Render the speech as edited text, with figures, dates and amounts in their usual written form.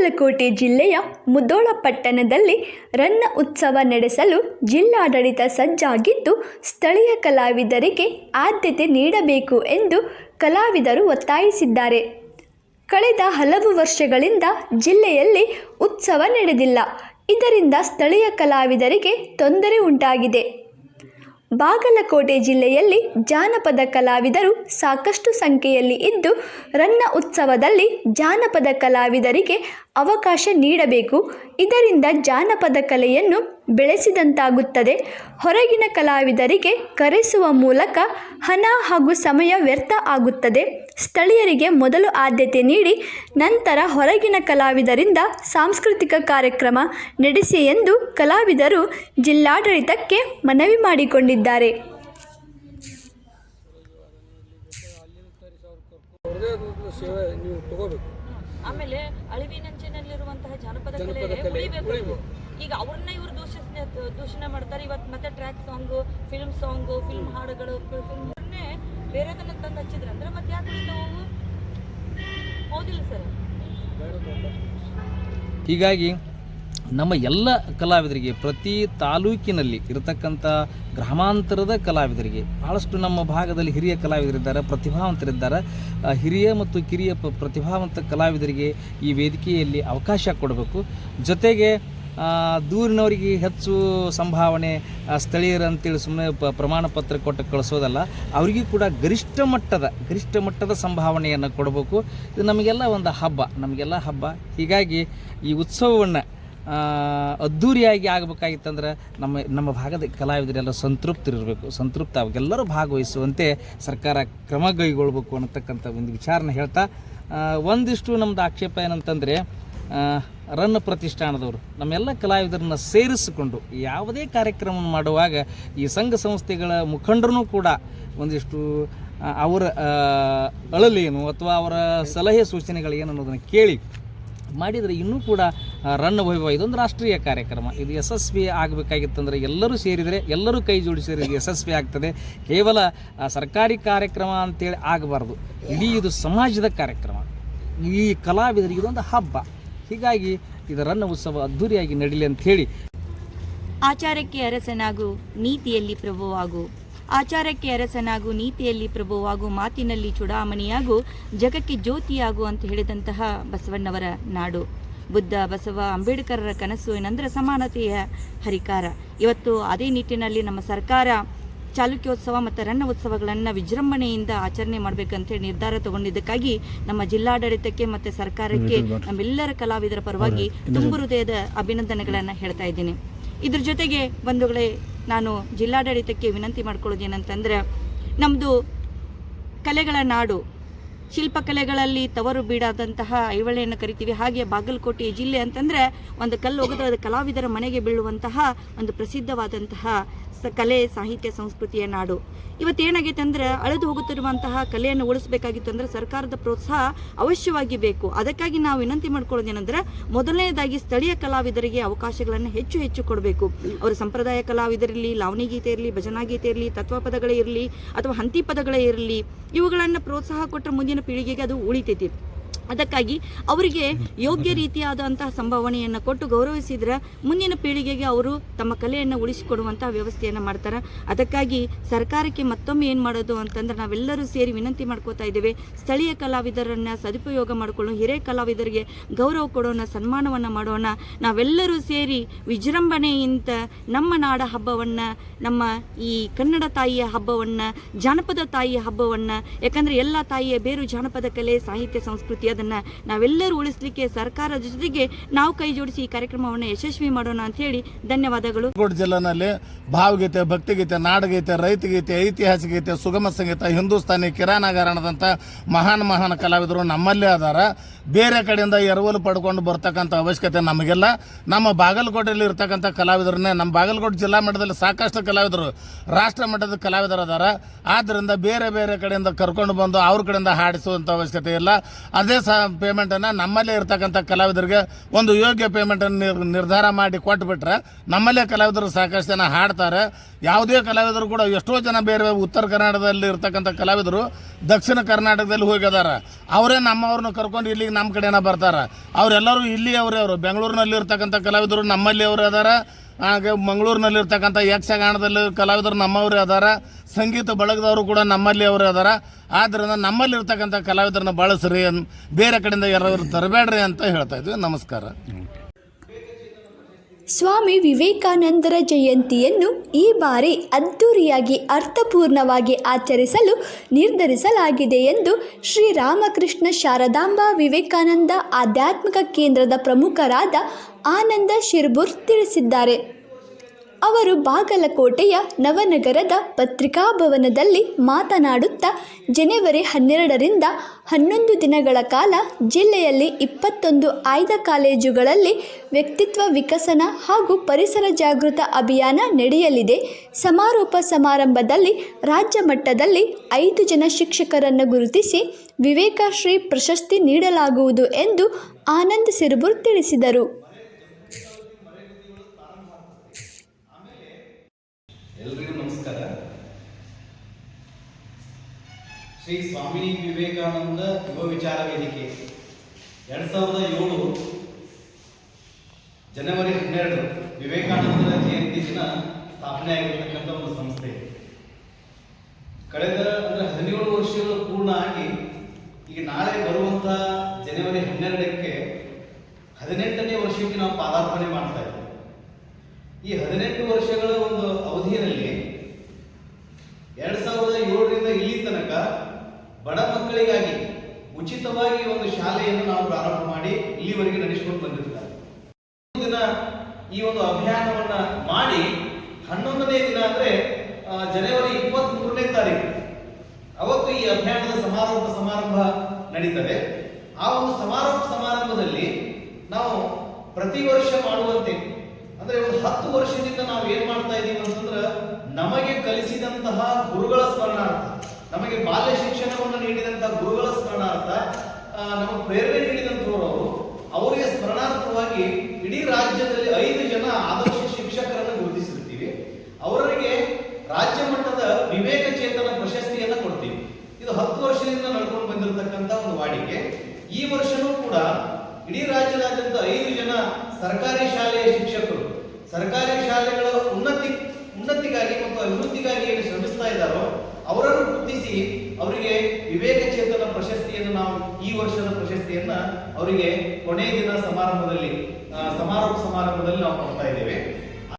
ಬಾಗಲಕೋಟೆ ಜಿಲ್ಲೆಯ ಮುಧೋಳ ಪಟ್ಟಣದಲ್ಲಿ ರನ್ನ ಉತ್ಸವ ನಡೆಸಲು ಜಿಲ್ಲಾಡಳಿತ ಸಜ್ಜಾಗಿದ್ದು, ಸ್ಥಳೀಯ ಕಲಾವಿದರಿಗೆ ಆದ್ಯತೆ ನೀಡಬೇಕು ಎಂದು ಕಲಾವಿದರು ಒತ್ತಾಯಿಸಿದ್ದಾರೆ. ಕಳೆದ ಹಲವು ವರ್ಷಗಳಿಂದ ಜಿಲ್ಲೆಯಲ್ಲಿ ಉತ್ಸವ ನಡೆದಿಲ್ಲ. ಇದರಿಂದ ಸ್ಥಳೀಯ ಕಲಾವಿದರಿಗೆ ತೊಂದರೆ ಉಂಟಾಗಿದೆ. ಬಾಗಲಕೋಟೆ ಜಿಲ್ಲೆಯಲ್ಲಿ ಜಾನಪದ ಕಲಾವಿದರು ಸಾಕಷ್ಟು ಸಂಖ್ಯೆಯಲ್ಲಿ ಇದ್ದು, ರನ್ನ ಉತ್ಸವದಲ್ಲಿ ಜಾನಪದ ಕಲಾವಿದರಿಗೆ ಅವಕಾಶ ನೀಡಬೇಕು. ಇದರಿಂದ ಜಾನಪದ ಕಲೆಯನ್ನು ಬೆಳೆಸಿದಂತಾಗುತ್ತದೆ. ಹೊರಗಿನ ಕಲಾವಿದರಿಗೆ ಕರೆಸುವ ಮೂಲಕ ಹಣ ಹಾಗೂ ಸಮಯ ವ್ಯರ್ಥ ಆಗುತ್ತದೆ. ಸ್ಥಳೀಯರಿಗೆ ಮೊದಲು ಆದ್ಯತೆ ನೀಡಿ ನಂತರ ಹೊರಗಿನ ಕಲಾವಿದರಿಂದ ಸಾಂಸ್ಕೃತಿಕ ಕಾರ್ಯಕ್ರಮ ನಡೆಸಿ ಎಂದು ಕಲಾವಿದರು ಜಿಲ್ಲಾಡಳಿತಕ್ಕೆ ಮನವಿ ಮಾಡಿಕೊಂಡಿದ್ದಾರೆ. ಆಮೇಲೆ ಅಳಿವಿನಂಚಿನಲ್ಲಿರುವಂತಹ ಜಾನಪದ ಕಲೆ ಉಳಿಬೇಕು. ಈಗ ಅವ್ರನ್ನ ಇವರು ದೂಷಣೆ ಮಾಡ್ತಾರೆ. ಇವತ್ತು ಮತ್ತೆ ಟ್ರ್ಯಾಕ್ ಸಾಂಗು, ಫಿಲ್ಮ್ ಹಾಡುಗಳು, ಫಿಲ್ಮ್ನೇ ಬೇರೆದನ್ನ ತಂದು ಹಚ್ಚಿದ್ರೆ ಅಂದ್ರೆ ಮತ್ತೆ ಯಾಕೆ ನಾವು ಹೌದಿಲ್ಲ ಸರ್? ಹೀಗಾಗಿ ನಮ್ಮ ಎಲ್ಲ ಕಲಾವಿದರಿಗೆ, ಪ್ರತಿ ತಾಲೂಕಿನಲ್ಲಿ ಇರತಕ್ಕಂಥ ಗ್ರಾಮಾಂತರದ ಕಲಾವಿದರಿಗೆ, ಭಾಳಷ್ಟು ನಮ್ಮ ಭಾಗದಲ್ಲಿ ಹಿರಿಯ ಕಲಾವಿದರಿದ್ದಾರೆ, ಪ್ರತಿಭಾವಂತರಿದ್ದಾರೆ. ಹಿರಿಯ ಮತ್ತು ಕಿರಿಯ ಪ್ರತಿಭಾವಂತ ಕಲಾವಿದರಿಗೆ ಈ ವೇದಿಕೆಯಲ್ಲಿ ಅವಕಾಶ ಕೊಡಬೇಕು. ಜೊತೆಗೆ ದೂರಿನವರಿಗೆ ಹೆಚ್ಚು ಸಂಭಾವನೆ, ಸ್ಥಳೀಯರು ಅಂತೇಳಿ ಸುಮ್ಮನೆ ಪ್ರಮಾಣ ಪತ್ರ ಕೊಟ್ಟು ಕಳಿಸೋದಲ್ಲ, ಅವರಿಗೂ ಕೂಡ ಗರಿಷ್ಠ ಮಟ್ಟದ ಸಂಭಾವನೆಯನ್ನು ಕೊಡಬೇಕು. ಇದು ನಮಗೆಲ್ಲ ಒಂದು ಹಬ್ಬ. ಹೀಗಾಗಿ ಈ ಉತ್ಸವವನ್ನು ಅದ್ಧೂರಿಯಾಗಿ ಆಗಬೇಕಾಗಿತ್ತಂದ್ರೆ ನಮ್ಮ ಭಾಗದ ಕಲಾವಿದರೆಲ್ಲ ಸಂತೃಪ್ತ ಅವಾಗೆಲ್ಲರೂ ಭಾಗವಹಿಸುವಂತೆ ಸರ್ಕಾರ ಕ್ರಮ ಕೈಗೊಳ್ಳಬೇಕು ಅನ್ನತಕ್ಕಂಥ ಒಂದು ವಿಚಾರನ ಹೇಳ್ತಾ, ಒಂದಿಷ್ಟು ನಮ್ಮದು ಆಕ್ಷೇಪ ಏನಂತಂದರೆ, ರನ್ನ ಪ್ರತಿಷ್ಠಾನದವರು ನಮ್ಮೆಲ್ಲ ಕಲಾವಿದರನ್ನು ಸೇರಿಸಿಕೊಂಡು ಯಾವುದೇ ಕಾರ್ಯಕ್ರಮ ಮಾಡುವಾಗ ಈ ಸಂಘ ಸಂಸ್ಥೆಗಳ ಮುಖಂಡರೂ ಕೂಡ ಒಂದಿಷ್ಟು ಅವರ ಅಳಲೇನು ಅಥವಾ ಅವರ ಸಲಹೆ ಸೂಚನೆಗಳು ಏನು ಅನ್ನೋದನ್ನು ಕೇಳಿ ಮಾಡಿದರೆ ಇನ್ನೂ ಕೂಡ ರನ್ನ ವೈಭವ ಇದೊಂದು ರಾಷ್ಟ್ರೀಯ ಕಾರ್ಯಕ್ರಮ. ಇದು ಯಶಸ್ವಿ ಆಗಬೇಕಾಗಿತ್ತಂದರೆ ಎಲ್ಲರೂ ಸೇರಿದರೆ, ಎಲ್ಲರೂ ಕೈ ಜೋಡಿಸಿದರೆ ಇದು ಯಶಸ್ವಿ ಆಗ್ತದೆ. ಕೇವಲ ಸರ್ಕಾರಿ ಕಾರ್ಯಕ್ರಮ ಅಂತೇಳಿ ಆಗಬಾರ್ದು. ಇಡೀ ಇದು ಸಮಾಜದ ಕಾರ್ಯಕ್ರಮ. ಈ ಕಲಾವಿದರಿಗೆ ಇದೊಂದು ಹಬ್ಬ. ಹೀಗಾಗಿ ಇದು ರನ್ನ ಉತ್ಸವ ಅದ್ಧೂರಿಯಾಗಿ ನಡೀಲಿ ಅಂತ ಹೇಳಿ, ಆಚಾರಕ್ಕೆ ಅರಸನಾಗು, ನೀತಿಯಲ್ಲಿ ಪ್ರಭುವಾಗು. ಆಚಾರಕ್ಕೆ ಅರಸನಾಗು, ನೀತಿಯಲ್ಲಿ ಪ್ರಭುವಾಗು, ಮಾತಿನಲ್ಲಿ ಚೂಡಾಮಣಿಯಾಗು, ಜಗಕ್ಕೆ ಜ್ಯೋತಿಯಾಗು ಅಂತ ಹೇಳಿದಂತಹ ಬಸವಣ್ಣವರ ನಾಡು. ಬುದ್ಧ, ಬಸವ, ಅಂಬೇಡ್ಕರರ ಕನಸು ಏನಂದ್ರೆ ಸಮಾನತೆಯ ಹರಿಕಾರ. ಇವತ್ತು ಅದೇ ನಿಟ್ಟಿನಲ್ಲಿ ನಮ್ಮ ಸರ್ಕಾರ ಚಾಲುಕ್ಯೋತ್ಸವ ಮತ್ತು ರನ್ನ ಉತ್ಸವಗಳನ್ನು ವಿಜೃಂಭಣೆಯಿಂದ ಆಚರಣೆ ಮಾಡಬೇಕಂತೇಳಿ ನಿರ್ಧಾರ ತಗೊಂಡಿದ್ದಕ್ಕಾಗಿ ನಮ್ಮ ಜಿಲ್ಲಾಡಳಿತಕ್ಕೆ ಮತ್ತು ಸರ್ಕಾರಕ್ಕೆ ನಮ್ಮೆಲ್ಲರ ಕಲಾವಿದರ ಪರವಾಗಿ ತುಂಬು ಹೃದಯದ ಅಭಿನಂದನೆಗಳನ್ನು ಹೇಳ್ತಾ ಇದ್ದೀನಿ. ಇದ್ರ ಜೊತೆಗೆ ಬಂಧುಗಳೇ, ನಾನು ಜಿಲ್ಲಾಡಳಿತಕ್ಕೆ ವಿನಂತಿ ಮಾಡ್ಕೊಳ್ಳೋದೇನಂತಂದ್ರೆ, ನಮ್ಮದು ಕಲೆಗಳ ನಾಡು, ಶಿಲ್ಪಕಲೆಗಳಲ್ಲಿ ತವರು ಬೀಡಾದಂತಹ ಐವಳೆಯನ್ನು ಕರಿತೀವಿ. ಹಾಗೆ ಬಾಗಲಕೋಟೆ ಜಿಲ್ಲೆ ಅಂತಂದರೆ ಒಂದು ಕಲ್ಲು ಒಗೆದ ಕಲಾವಿದರ ಮನೆಗೆ ಬೀಳುವಂತಹ ಒಂದು ಪ್ರಸಿದ್ಧವಾದಂತಹ ಕಲೆ, ಸಾಹಿತ್ಯ, ಸಂಸ್ಕೃತಿಯ ನಾಡು. ಇವತ್ತೇನಾಗೈತೆ ಅಂದರೆ, ಅಳೆದು ಹೋಗುತ್ತಿರುವಂತಹ ಕಲೆಯನ್ನು ಉಳಿಸಬೇಕಾಗಿತ್ತು ಅಂದರೆ ಸರ್ಕಾರದ ಪ್ರೋತ್ಸಾಹ ಅವಶ್ಯವಾಗಿ ಬೇಕು. ಅದಕ್ಕಾಗಿ ನಾವು ವಿನಂತಿ ಮಾಡ್ಕೊಳ್ಳೋದೇನೆಂದರೆ, ಮೊದಲನೇದಾಗಿ ಸ್ಥಳೀಯ ಕಲಾವಿದರಿಗೆ ಅವಕಾಶಗಳನ್ನು ಹೆಚ್ಚು ಕೊಡಬೇಕು. ಅವರು ಸಂಪ್ರದಾಯ ಕಲಾವಿದರಿರಲಿ, ಲಾವಣಿ ಗೀತೆ ಇರಲಿ, ಭಜನಾ ಗೀತೆ ಇರಲಿ, ತತ್ವಪದಗಳೇ ಇರಲಿ ಅಥವಾ ಹಂತಿ ಪದಗಳೇ ಇರಲಿ, ಇವುಗಳನ್ನು ಪ್ರೋತ್ಸಾಹ ಕೊಟ್ಟರೆ ಮುಂದಿನ ಪೀಳಿಗೆಗೆ ಅದು ಉಳಿತೈತಿ. ಅದಕ್ಕಾಗಿ ಅವರಿಗೆ ಯೋಗ್ಯ ರೀತಿಯಾದಂತಹ ಸಂಭಾವನೆಯನ್ನು ಕೊಟ್ಟು ಗೌರವಿಸಿದ್ರೆ ಮುಂದಿನ ಪೀಳಿಗೆಗೆ ಅವರು ತಮ್ಮ ಕಲೆಯನ್ನು ಉಳಿಸಿಕೊಡುವಂತಹ ವ್ಯವಸ್ಥೆಯನ್ನು ಮಾಡ್ತಾರೆ. ಅದಕ್ಕಾಗಿ ಸರ್ಕಾರಕ್ಕೆ ಮತ್ತೊಮ್ಮೆ ಏನು ಮಾಡೋದು ಅಂತಂದ್ರೆ, ನಾವೆಲ್ಲರೂ ಸೇರಿ ವಿನಂತಿ ಮಾಡ್ಕೋತಾ ಇದ್ದೇವೆ. ಸ್ಥಳೀಯ ಕಲಾವಿದರನ್ನು ಸದುಪಯೋಗ ಮಾಡಿಕೊಳ್ಳೋಣ, ಹಿರಿಯ ಕಲಾವಿದರಿಗೆ ಗೌರವ ಕೊಡೋಣ, ಸನ್ಮಾನವನ್ನು ಮಾಡೋಣ. ನಾವೆಲ್ಲರೂ ಸೇರಿ ವಿಜೃಂಭಣೆಯಿಂದ ನಮ್ಮ ನಾಡ ಹಬ್ಬವನ್ನು, ನಮ್ಮ ಈ ಕನ್ನಡ ತಾಯಿಯ ಹಬ್ಬವನ್ನು, ಜಾನಪದ ತಾಯಿಯ ಹಬ್ಬವನ್ನು, ಯಾಕಂದರೆ ಎಲ್ಲ ತಾಯಿಯ ಬೇರು ಜಾನಪದ ಕಲೆ, ಸಾಹಿತ್ಯ, ಸಂಸ್ಕೃತಿ, ಅದನ್ನು ನಾವೆಲ್ಲರೂ ಉಳಿಸಲಿಕ್ಕೆ ಸರ್ಕಾರದ ಜೊತೆಗೆ ನಾವು ಕೈ ಜೋಡಿಸಿ ಈ ಕಾರ್ಯಕ್ರಮವನ್ನು ಯಶಸ್ವಿ ಮಾಡೋಣ ಅಂತ ಹೇಳಿ ಧನ್ಯವಾದಗಳು. ಜಿಲ್ಲೆನಲ್ಲಿ ಭಾವಗೀತೆ, ಭಕ್ತಿಗೀತೆ, ನಾಡಗೀತೆ, ರೈತಗೀತೆ, ಐತಿಹಾಸಿಕ ಗೀತೆ, ಸುಗಮ ಸಂಗೀತ, ಹಿಂದೂಸ್ತಾನಿ, ಕಿರಾಣಗಾರಣದಂಥ ಮಹಾನ್ ಕಲಾವಿದರು ನಮ್ಮಲ್ಲೇ ಅದಾರ. ಬೇರೆ ಕಡೆಯಿಂದ ಎರವಲು ಪಡ್ಕೊಂಡು ಬರ್ತಕ್ಕಂಥ ಅವಶ್ಯಕತೆ ನಮಗೆಲ್ಲ. ನಮ್ಮ ಬಾಗಲಕೋಟೆಯಲ್ಲಿ ಇರ್ತಕ್ಕಂಥ ಕಲಾವಿದರನ್ನೇ, ನಮ್ಮ ಬಾಗಲಕೋಟೆ ಜಿಲ್ಲಾ ಮಟ್ಟದಲ್ಲಿ ಸಾಕಷ್ಟು ಕಲಾವಿದರು ರಾಷ್ಟ್ರ ಮಟ್ಟದ ಕಲಾವಿದರು ಅದಾರ. ಆದ್ದರಿಂದ ಬೇರೆ ಕಡೆಯಿಂದ ಕರ್ಕೊಂಡು ಬಂದು ಅವ್ರ ಕಡೆಯಿಂದ ಹಾಡಿಸುವಂಥ ಅವಶ್ಯಕತೆ ಇಲ್ಲ. ಅದೇ ಪೇಮೆಂಟನ್ನು ನಮ್ಮಲ್ಲೇ ಇರ್ತಕ್ಕಂಥ ಕಲಾವಿದರಿಗೆ ಒಂದು ಯೋಗ್ಯ ಪೇಮೆಂಟನ್ನು ನಿರ್ಧಾರ ಮಾಡಿ ಕೊಟ್ಬಿಟ್ರೆ ನಮ್ಮಲ್ಲೇ ಕಲಾವಿದರು ಸಾಕಷ್ಟು ಜನ ಹಾಡ್ತಾರೆ. ಯಾವುದೇ ಕಲಾವಿದರು ಕೂಡ ಎಷ್ಟೋ ಜನ ಬೇರೆ ಉತ್ತರ ಕರ್ನಾಟಕದಲ್ಲಿ ಇರ್ತಕ್ಕಂಥ ಕಲಾವಿದರು ದಕ್ಷಿಣ ಕರ್ನಾಟಕದಲ್ಲಿ ಹೋಗಿದ್ದಾರೆ. ಅವರೇ ನಮ್ಮವ್ರನ್ನ ಕರ್ಕೊಂಡು ಇಲ್ಲಿಗೆ ನಮ್ಮ ಕಡೆನ ಬರ್ತಾರೆ. ಅವರೆಲ್ಲರೂ ಇಲ್ಲಿ ಅವರು ಬೆಂಗಳೂರಿನಲ್ಲಿ ಇರ್ತಕ್ಕಂಥ ಕಲಾವಿದರು ನಮ್ಮಲ್ಲಿ ಅವರು ಅದಾರ. ಹಾಗೆ ಮಂಗಳೂರಿನಲ್ಲಿರ್ತಕ್ಕಂಥ ಯಕ್ಷಗಾನದಲ್ಲಿ ಕಲಾವಿದರು ನಮ್ಮವರೇ ಅದಾರ. ಸಂಗೀತ ಬಳಗದವರು ಕೂಡ ನಮ್ಮಲ್ಲಿ ಅವರೇ ಅದಾರ. ಆದ್ದರಿಂದ ನಮ್ಮಲ್ಲಿರ್ತಕ್ಕಂಥ ಕಲಾವಿದರನ್ನ ಬಳಸ್ರಿ, ಬೇರೆ ಕಡೆಯಿಂದ ಯಾರಾದ್ರು ತರಬೇಡ್ರಿ ಅಂತ ಹೇಳ್ತಾ ಇದ್ವಿ. ನಮಸ್ಕಾರ. ಸ್ವಾಮಿ ವಿವೇಕಾನಂದರ ಜಯಂತಿಯನ್ನು ಈ ಬಾರಿ ಅದ್ಧೂರಿಯಾಗಿ ಅರ್ಥಪೂರ್ಣವಾಗಿ ಆಚರಿಸಲು ನಿರ್ಧರಿಸಲಾಗಿದೆ ಎಂದು ಶ್ರೀರಾಮಕೃಷ್ಣ ಶಾರದಾಂಬಾ ವಿವೇಕಾನಂದ ಆಧ್ಯಾತ್ಮಿಕ ಕೇಂದ್ರದ ಪ್ರಮುಖರಾದ ಆನಂದ ಶಿರ್ಬುರ್ ತಿಳಿಸಿದ್ದಾರೆ. ಅವರು ಬಾಗಲಕೋಟೆಯ ನವನಗರದ ಪತ್ರಿಕಾಭವನದಲ್ಲಿ ಮಾತನಾಡುತ್ತಾ ಜನವರಿ 12ರಿಂದ 11 ದಿನಗಳ ಕಾಲ ಜಿಲ್ಲೆಯಲ್ಲಿ 21 ಆಯ್ದ ಕಾಲೇಜುಗಳಲ್ಲಿ ವ್ಯಕ್ತಿತ್ವ ವಿಕಸನ ಹಾಗೂ ಪರಿಸರ ಜಾಗೃತ ಅಭಿಯಾನ ನಡೆಯಲಿದೆ. ಸಮಾರೋಪ ಸಮಾರಂಭದಲ್ಲಿ ರಾಜ್ಯ ಮಟ್ಟದಲ್ಲಿ 5 ಜನ ಶಿಕ್ಷಕರನ್ನು ಗುರುತಿಸಿ ವಿವೇಕಶ್ರೀ ಪ್ರಶಸ್ತಿ ನೀಡಲಾಗುವುದು ಎಂದು ಆನಂದ್ ಸಿರ್ಬುರ್ ತಿಳಿಸಿದರು. ಎಲ್ರಿಗೂ ನಮಸ್ಕಾರ. ಶ್ರೀ ಸ್ವಾಮಿ ವಿವೇಕಾನಂದ ಯುವ ವಿಚಾರ ವೇದಿಕೆ 2007 ಜನವರಿ 12 ವಿವೇಕಾನಂದರ ಜಯಂತಿ ದಿನ ಸ್ಥಾಪನೆ ಆಗಿರತಕ್ಕಂಥ ಒಂದು ಸಂಸ್ಥೆ. ಕಳೆದ 17 ವರ್ಷಗಳು ಪೂರ್ಣ ಆಗಿ ಈಗ ನಾಳೆ ಬರುವಂಥ ಜನವರಿ 12ಕ್ಕೆ 18ನೇ ವರ್ಷಕ್ಕೆ ನಾವು ಪಾದಾರ್ಪಣೆ ಮಾಡ್ತಾ ಇದ್ದೀವಿ. ಈ 18 ವರ್ಷಗಳ ಒಂದು ಅವಧಿಯಲ್ಲಿ 2007ರಿಂದ ಇಲ್ಲಿ ತನಕ ಬಡ ಮಕ್ಕಳಿಗಾಗಿ ಉಚಿತವಾಗಿ ಒಂದು ಶಾಲೆಯನ್ನು ನಾವು ಪ್ರಾರಂಭ ಮಾಡಿ ಇಲ್ಲಿವರೆಗೆ ನಡೆಸಿಕೊಂಡು ಬಂದಿರ್ತಾರೆ. ದಿನ ಈ ಒಂದು ಅಭಿಯಾನವನ್ನ ಮಾಡಿ 11ನೇ ದಿನ ಅಂದ್ರೆ ಜನವರಿ 23ನೇ ತಾರೀಕು ಅವತ್ತು ಈ ಅಭಿಯಾನದ ಸಮಾರಂಭ ನಡೀತದೆ. ಆ ಒಂದು ಸಮಾರಂಭದಲ್ಲಿ ನಾವು ಪ್ರತಿ ವರ್ಷ ಮಾಡುವಂತೆ ಅಂದ್ರೆ ಒಂದು 10 ವರ್ಷದಿಂದ ನಾವು ಏನ್ ಮಾಡ್ತಾ ಇದ್ದೀವಿ ಅಂತಂದ್ರೆ ನಮಗೆ ಕಲಿಸಿದಂತಹ ಗುರುಗಳ ಸ್ಮರಣಾರ್ಥ, ನಮಗೆ ಬಾಲ್ಯ ಶಿಕ್ಷಣವನ್ನು ನೀಡಿದಂತಹ ಗುರುಗಳ ಸ್ಮರಣಾರ್ಥ, ನಮಗೆ ಪ್ರೇರಣೆ ನೀಡಿದಂಥವರು ಅವರಿಗೆ ಸ್ಮರಣಾರ್ಥವಾಗಿ ಇಡೀ ರಾಜ್ಯದಲ್ಲಿ 5 ಜನ ಆದರ್ಶ ಶಿಕ್ಷಕರನ್ನು ಗುರುತಿಸಿರ್ತೀವಿ. ಅವರಿಗೆ ರಾಜ್ಯ ಮಟ್ಟದ ವಿವೇಕ ಚೇತನ ಪ್ರಶಸ್ತಿಯನ್ನು ಕೊಡ್ತೀವಿ. ಇದು 10 ವರ್ಷದಿಂದ ನಡ್ಕೊಂಡು ಬಂದಿರತಕ್ಕಂಥ ಒಂದು ವಾಡಿಕೆ. ಈ ವರ್ಷನೂ ಕೂಡ ಇಡೀ ರಾಜ್ಯದಾದ್ಯಂತ 5 ಜನ ಸರ್ಕಾರಿ ಶಾಲೆಯ ಶಿಕ್ಷಕರು ಸರ್ಕಾರಿ ಶಾಲೆಗಳ ಉನ್ನತಿಗಾಗಿ ಮತ್ತು ಅಭಿವೃದ್ಧಿಗಾಗಿ ಏನು ಶ್ರಮಿಸ್ತಾ ಇದ್ದಾರೋ ಅವರನ್ನು ಗುರುತಿಸಿ ಅವರಿಗೆ ವಿವೇಕ ಚೇತನ ಪ್ರಶಸ್ತಿಯನ್ನು ನಾವು ಈ ವರ್ಷದ ಪ್ರಶಸ್ತಿಯನ್ನ ಅವರಿಗೆ ಕೊನೆಯ ದಿನ ಸಮಾರೋಪ ಸಮಾರಂಭದಲ್ಲಿ ನಾವು ಕೊಡ್ತಾ ಇದ್ದೇವೆ.